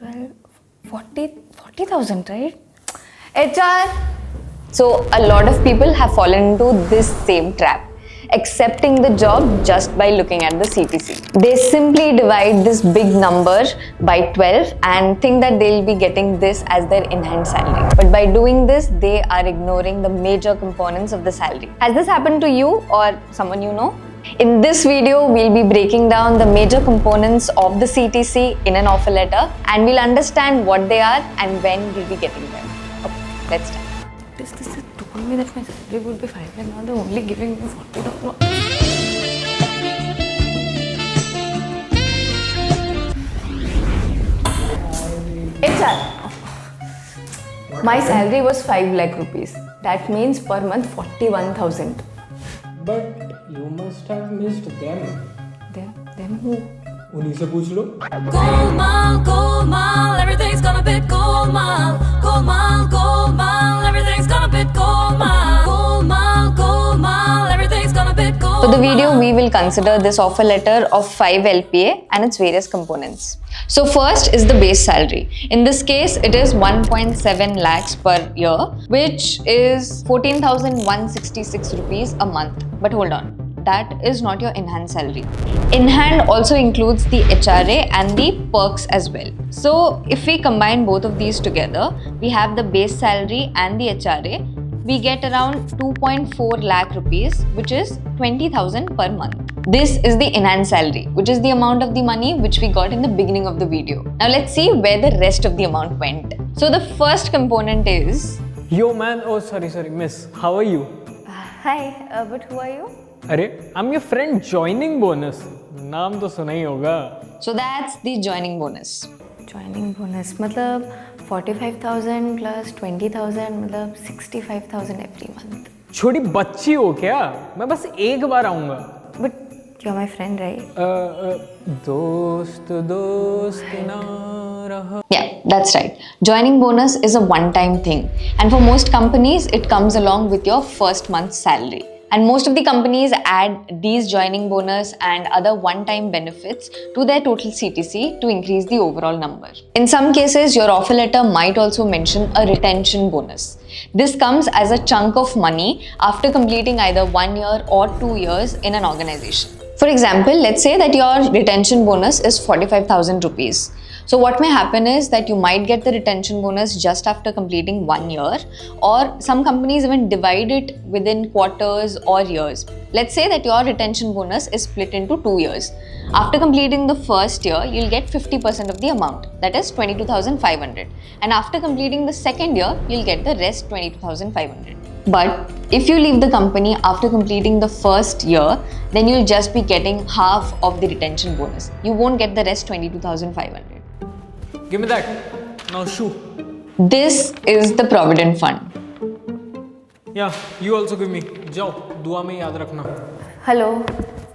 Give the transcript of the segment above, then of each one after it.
12, 40,000, right? HR. So a lot of people have fallen into this same trap, accepting the job just by looking at the CTC. They simply divide this big number by 12 and think that they'll be getting this as their in-hand salary. But by doing this, they are ignoring the major components of the salary. Has this happened to you or someone you know? In this video, we'll be breaking down the major components of the CTC in an offer letter, and we'll understand what they are and when we'll be getting them. Okay, let's start. This told me that my salary would be 5 and now they're only giving me 40,000. HR. My salary was 5 lakh rupees. That means per month 41,000. But you must have missed them. Them who? उन्हीं से पूछ लो. Golmaal, everything's gonna be Golmaal. Golmaal, everything's gonna be Golmaal. Golmaal, everything's gonna be Golmaal. For the video, we will consider this offer letter of 5 LPA and its various components. So first is the base salary. In this case, it is 1.7 lakhs per year, which is 14,166 rupees a month. But hold on. That is not your in-hand salary. In-hand also includes the HRA and the perks as well. So if we combine both of these together, we have the base salary and the HRA. We get around 2.4 lakh rupees, which is 20,000 per month. This is the in-hand salary, which is the amount of the money which we got in the beginning of the video. Now let's see where the rest of the amount went. So the first component is... Yo man, oh sorry, miss. How are you? Hi, but who are you? अरे, I'm your friend joining bonus. नाम तो सुना ही होगा. So that's the joining bonus. Joining bonus, मतलब 45,000 plus 20,000, मतलब 65,000 every month. छोटी बच्ची हो क्या? मैं बस एक बार आऊँगा. But you're my friend, right? दोस्त ना रहा. Yeah, that's right. Joining bonus is a one-time thing. And for most companies, it comes along with your first month's salary. And most of the companies add these joining bonus and other one-time benefits to their total CTC to increase the overall number. In some cases, your offer letter might also mention a retention bonus. This comes as a chunk of money after completing either 1 year or 2 years in an organization. For example, let's say that your retention bonus is 45,000 rupees. So what may happen is that you might get the retention bonus just after completing 1 year, or some companies even divide it within quarters or years. Let's say that your retention bonus is split into 2 years. After completing the first year, you'll get 50% of the amount, that is 22,500. And after completing the second year, you'll get the rest 22,500. But if you leave the company after completing the first year, then you'll just be getting half of the retention bonus. You won't get the rest 22,500. Give me that. Now shoe. This is the Provident Fund. Yeah, you also give me. जाओ, दुआ में याद रखना. Hello.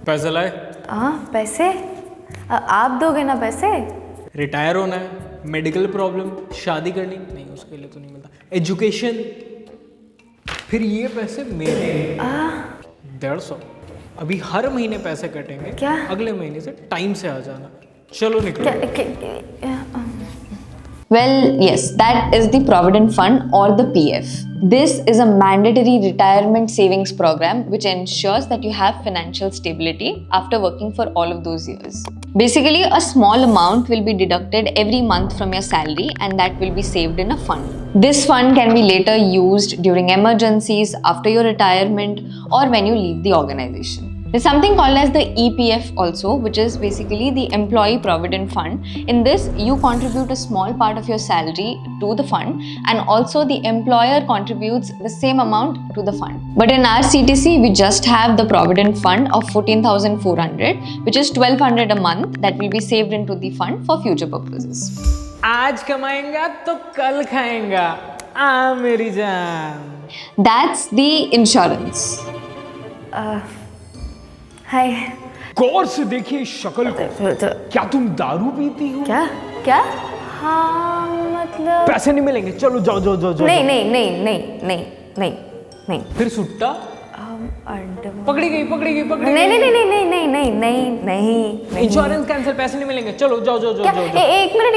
पैसे लाए? हाँ, पैसे? आप दोगे ना पैसे? रिटायर होना है, मेडिकल प्रॉब्लम, शादी करनी नहीं, उसके लिए तो नहीं मिलता. एजुकेशन, फिर ये पैसे मेरे. 150. अभी हर महीने पैसे कटेंगे. क्या? अगले महीने से टाइम से आ जाना. चलो निकलो. Well, yes, that is the Provident Fund or the PF. This is a mandatory retirement savings program which ensures that you have financial stability after working for all of those years. Basically, a small amount will be deducted every month from your salary and that will be saved in a fund. This fund can be later used during emergencies, after your retirement, or when you leave the organization. There's something called as the EPF also, which is basically the Employee Provident Fund. In this, you contribute a small part of your salary to the fund, and also the employer contributes the same amount to the fund. But in our CTC, we just have the Provident Fund of 14,400, which is 1,200 a month that will be saved into the fund for future purposes. आज कमाएंगा तो कल खाएंगा. मेरी जान. That's the insurance. हाय. गौर से देखिए शक्ल को. क्या तुम दारू पीती हो? क्या? हाँ, मतलब पैसे नहीं मिलेंगे. चलो जाओ. नहीं. फिर सुट्टा? पकड़ी गई नहीं नहीं नहीं नहीं नहीं नहीं नहीं नहीं इंश्योरेंस कैंसिल, पैसे नहीं मिलेंगे, चलो जाओ जाओ क्या जाओ जाओ। एक minute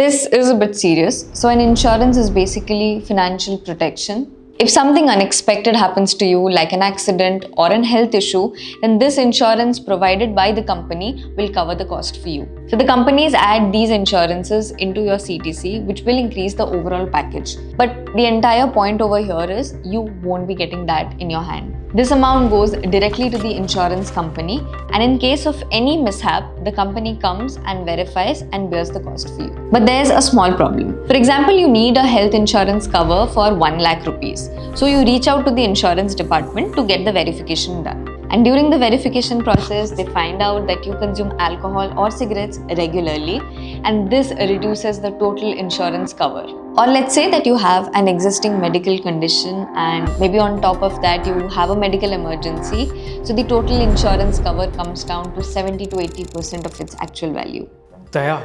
This is a bit serious. So, an insurance is basically financial protection. If something unexpected happens to you, like an accident or an health issue, then this insurance provided by the company will cover the cost for you. So, the companies add these insurances into your CTC, which will increase the overall package. But the entire point over here is you won't be getting that in your hand. This amount goes directly to the insurance company, and in case of any mishap, the company comes and verifies and bears the cost for you. But there's a small problem. For example, you need a health insurance cover for 1 lakh rupees. So you reach out to the insurance department to get the verification done. And during the verification process, they find out that you consume alcohol or cigarettes regularly, and this reduces the total insurance cover. Or let's say that you have an existing medical condition, and maybe on top of that you have a medical emergency, so the total insurance cover comes down to 70 to 80% of its actual value. Daya,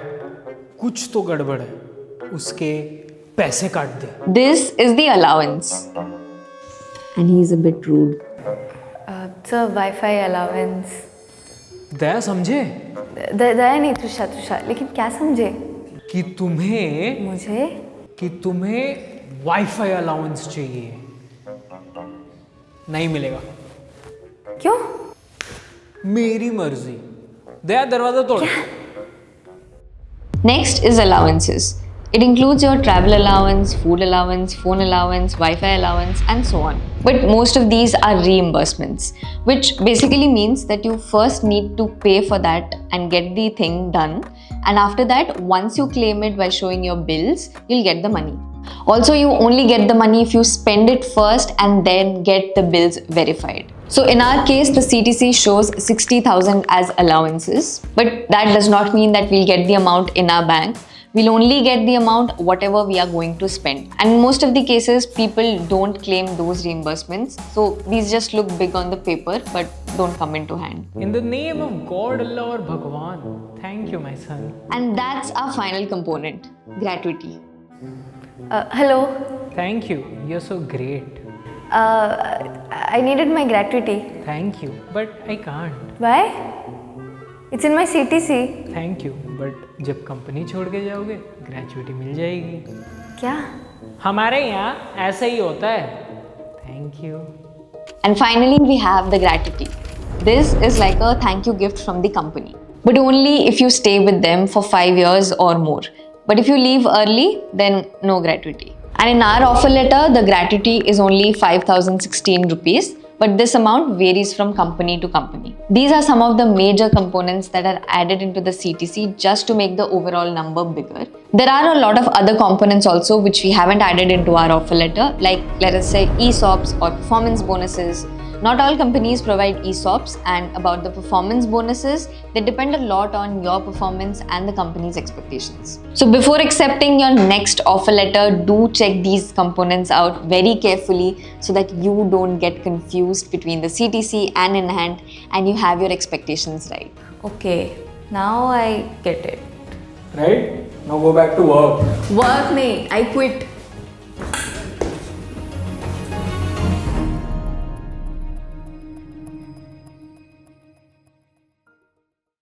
कुछ तो गड़बड़ है, उसके पैसे काट दे। This is the allowance. And he's a bit rude. Sir WiFi allowance. Daya समझे दया नहीं तुषार, लेकिन क्या समझे? कि तुम्हें वाईफाई अलाउंस चाहिए, नहीं मिलेगा। क्यों? मेरी मर्जी। दया दरवाजा तोड़। Next is allowances. It includes your travel allowance, food allowance, phone allowance, Wi-Fi allowance, and so on. But most of these are reimbursements, which basically means that you first need to pay for that and get the thing done. And after that, once you claim it by showing your bills, you'll get the money. Also, you only get the money if you spend it first and then get the bills verified. So in our case, the CTC shows 60,000 as allowances, but that does not mean that we'll get the amount in our bank. We'll only get the amount whatever we are going to spend. And in most of the cases, people don't claim those reimbursements. So these just look big on the paper, but don't come into hand. In the name of God, Allah or Bhagwan, thank you, my son. And that's our final component, gratuity. Hello. Thank you. You're so great. I needed my gratuity. Thank you, but I can't. Why? It's in my CTC. Thank you, but जब company छोड़ के जाओगे gratuity मिल जाएगी। क्या? हमारे यहाँ ऐसा ही होता है। Thank you. And finally, we have the gratuity. This is like a thank you gift from the company, but only if you stay with them for 5 years or more. But if you leave early, then no gratuity. And in our offer letter, the gratuity is only 5,016 rupees. But this amount varies from company to company. These are some of the major components that are added into the CTC just to make the overall number bigger. There are a lot of other components also which we haven't added into our offer letter, like let us say ESOPs or performance bonuses. Not all companies provide ESOPs, and about the performance bonuses, they depend a lot on your performance and the company's expectations. So before accepting your next offer letter, do check these components out very carefully so that you don't get confused between the CTC and in hand and you have your expectations right. Okay, now I get it. Right? Now go back to work. Work नहीं, I quit.